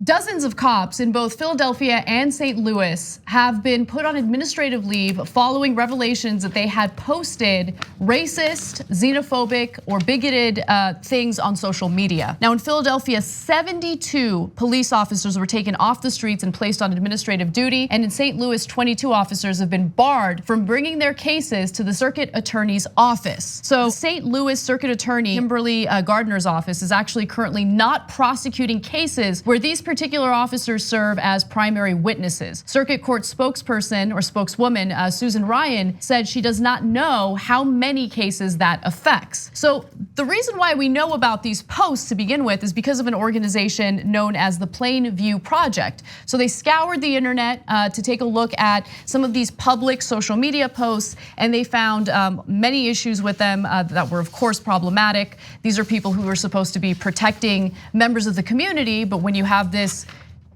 Dozens of cops in both Philadelphia and St. Louis have been put on administrative leave following revelations that they had posted racist, xenophobic, or bigoted things on social media. Now in Philadelphia, 72 police officers were taken off the streets and placed on administrative duty. And in St. Louis, 22 officers have been barred from bringing their cases to the circuit attorney's office. So St. Louis Circuit Attorney Kimberly Gardner's office is actually currently not prosecuting cases where these particular officers serve as primary witnesses. Circuit Court spokesperson or spokeswoman Susan Ryan said she does not know how many cases that affects. So the reason why we know about these posts to begin with is because of an organization known as the Plain View Project. So they scoured the internet to take a look at some of these public social media posts, and they found many issues with them that were of course problematic. These are people who are supposed to be protecting members of the community, but when you have this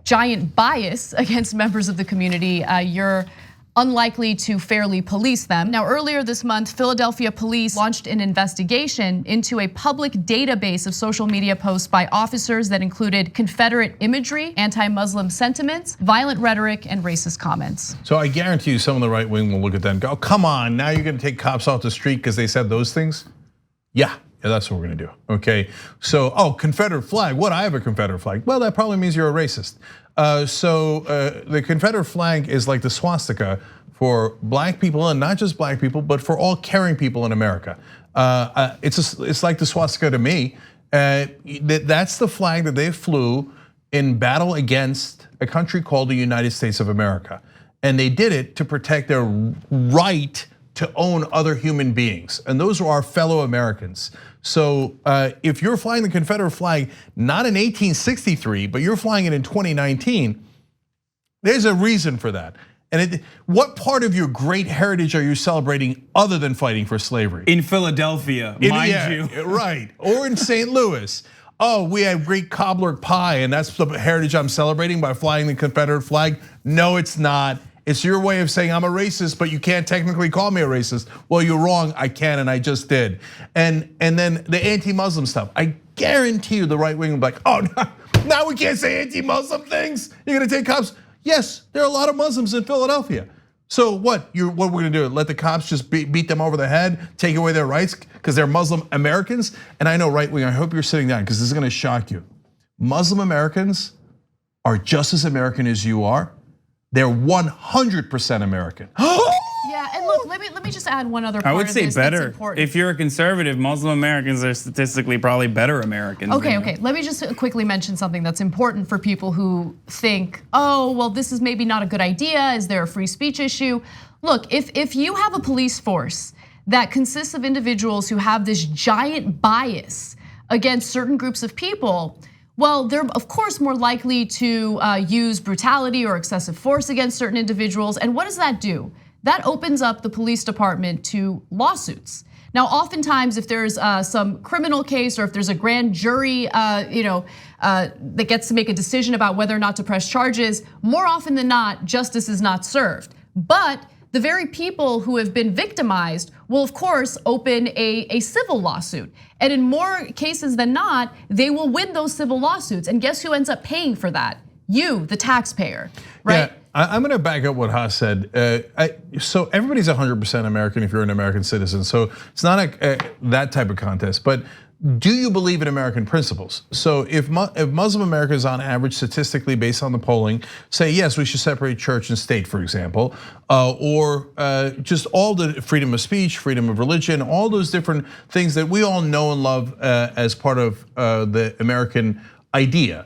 giant bias against members of the community, you're unlikely to fairly police them. Now, earlier this month, Philadelphia police launched an investigation into a public database of social media posts by officers that included Confederate imagery, anti-Muslim sentiments, violent rhetoric, and racist comments. So I guarantee you some of the right wing will look at that and go, come on, now you're gonna take cops off the street because they said those things? Yeah, that's what we're gonna do, okay? So, Confederate flag, what, I have a Confederate flag. Well, that probably means you're a racist. The Confederate flag is like the swastika for black people, and not just black people, but for all caring people in America. It's like the swastika to me. That's the flag that they flew in battle against a country called the United States of America. And they did it to protect their right to own other human beings, and those are our fellow Americans. So if you're flying the Confederate flag, not in 1863, but you're flying it in 2019, there's a reason for that. And what part of your great heritage are you celebrating other than fighting for slavery? In Philadelphia, mind you. Right, or in St. Louis. Oh, we have great cobbler pie, and that's the heritage I'm celebrating by flying the Confederate flag. No, it's not. It's your way of saying I'm a racist, but you can't technically call me a racist. Well, you're wrong, I can, and I just did. And then the anti-Muslim stuff. I guarantee you the right wing will be like, oh, now we can't say anti-Muslim things? You're gonna take cops? Yes, there are a lot of Muslims in Philadelphia. So what we're gonna do? Let the cops just beat them over the head, take away their rights because they're Muslim Americans? And I know right wing, I hope you're sitting down because this is gonna shock you. Muslim Americans are just as American as you are. They're 100% American. Yeah, and look, let me just add one other part. I would say better. Important. If you're a conservative, Muslim Americans are statistically probably better Americans. Okay. Let me just quickly mention something that's important for people who think, oh, well, this is maybe not a good idea. Is there a free speech issue? Look, if you have a police force that consists of individuals who have this giant bias against certain groups of people, well, they're of course more likely to use brutality or excessive force against certain individuals. And what does that do? That opens up the police department to lawsuits. Now, oftentimes, if there's some criminal case or if there's a grand jury, that gets to make a decision about whether or not to press charges, more often than not, justice is not served. But the very people who have been victimized will of course open a civil lawsuit. And in more cases than not, they will win those civil lawsuits. And guess who ends up paying for that? You, the taxpayer, right? Yeah, I'm gonna back up what Haas said. So everybody's 100% American if you're an American citizen. So it's not that type of contest, but do you believe in American principles? So if Muslim Americans on average, statistically based on the polling, say yes, we should separate church and state, for example, or just all the freedom of speech, freedom of religion, all those different things that we all know and love as part of the American idea.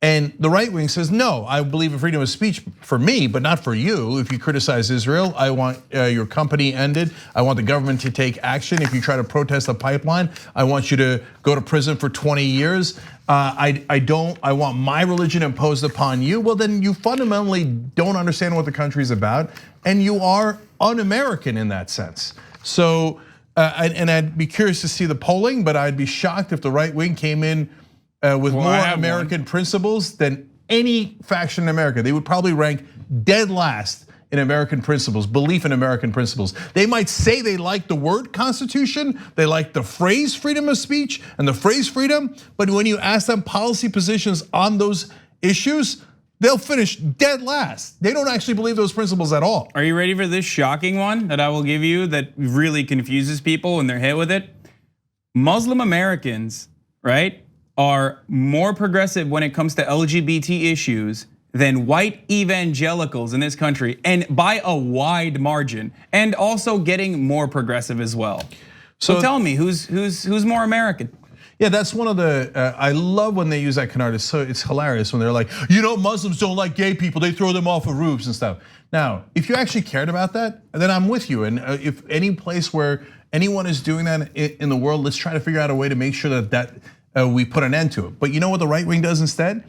And the right wing says, no, I believe in freedom of speech for me, but not for you. If you criticize Israel, I want your company ended. I want the government to take action. If you try to protest a pipeline, I want you to go to prison for 20 years. I want my religion imposed upon you. Well, then you fundamentally don't understand what the country's about, and you are un-American in that sense. So, and I'd be curious to see the polling, but I'd be shocked if the right wing came in with more American principles than any faction in America. They would probably rank dead last in American principles, belief in American principles. They might say they like the word Constitution, they like the phrase freedom of speech and the phrase freedom, but when you ask them policy positions on those issues, they'll finish dead last. They don't actually believe those principles at all. Are you ready for this shocking one that I will give you that really confuses people when they're hit with it? Muslim Americans, right, are more progressive when it comes to LGBT issues than white evangelicals in this country, and by a wide margin, and also getting more progressive as well. So tell me, who's more American? Yeah, that's one of the, I love when they use that canard. It's hilarious when they're like, you know, Muslims don't like gay people, they throw them off of roofs and stuff. Now, if you actually cared about that, then I'm with you. And if any place where anyone is doing that in the world, let's try to figure out a way to make sure that we put an end to it. But you know what the right wing does instead?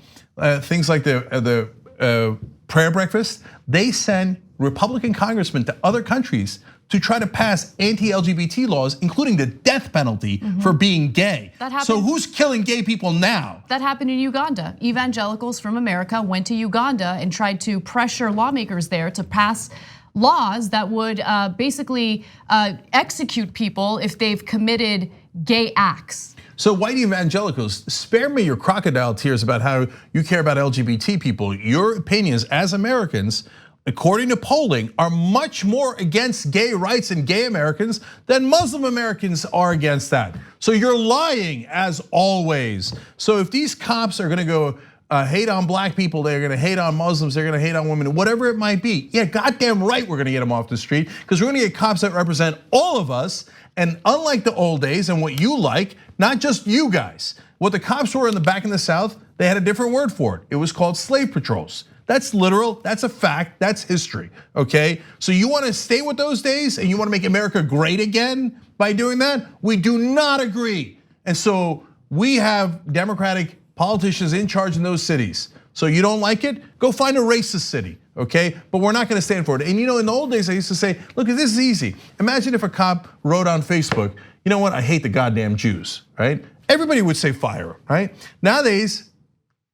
Things like the prayer breakfast, they send Republican congressmen to other countries to try to pass anti-LGBT laws, including the death penalty for being gay. So who's killing gay people now? That happened in Uganda. Evangelicals from America went to Uganda and tried to pressure lawmakers there to pass laws that would basically execute people if they've committed gay acts. So white evangelicals, spare me your crocodile tears about how you care about LGBT people. Your opinions as Americans, according to polling, are much more against gay rights and gay Americans than Muslim Americans are against that. So you're lying as always. So if these cops are gonna go hate on black people, they're gonna hate on Muslims, they're gonna hate on women, whatever it might be, yeah, goddamn right we're gonna get them off the street, because we're gonna get cops that represent all of us. And unlike the old days and what you like, not just you guys, what the cops were back in the South, they had a different word for it. It was called slave patrols. That's literal, that's a fact, that's history, okay? So you wanna stay with those days and you wanna make America great again by doing that? We do not agree. And so we have Democratic politicians in charge in those cities. So you don't like it? Go find a racist city, okay? But we're not gonna stand for it. And you know, in the old days, I used to say, look, this is easy. Imagine if a cop wrote on Facebook, you know what, I hate the goddamn Jews, right? Everybody would say fire them, right? Nowadays,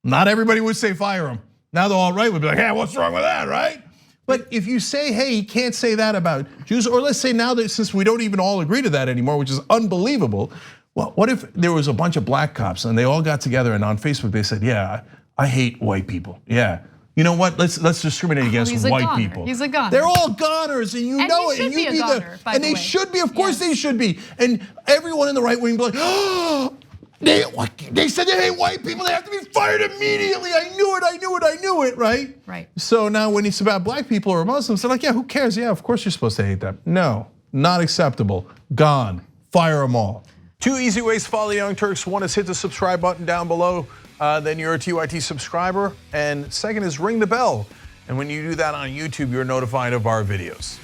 not everybody would say fire them. Now the alt-right would be like, hey, what's wrong with that, right? But if you say, hey, you can't say that about Jews, or let's say now that since we don't even all agree to that anymore, which is unbelievable, well, what if there was a bunch of black cops and they all got together and on Facebook they said, yeah, I hate white people, yeah. You know what? Let's discriminate against white people. He's a goner. They're all goners, and you know it. And you should be a goner, by the way. And they should be, of course they should be. And everyone in the right wing be like, oh, they said they hate white people, they have to be fired immediately. I knew it, right? Right. So now when it's about black people or Muslims, they're like, yeah, who cares? Yeah, of course you're supposed to hate them. No, not acceptable, gone, fire them all. 2 easy ways to follow the Young Turks. One is hit the subscribe button down below. Then you're a TYT subscriber. And second is ring the bell. And when you do that on YouTube, you're notified of our videos.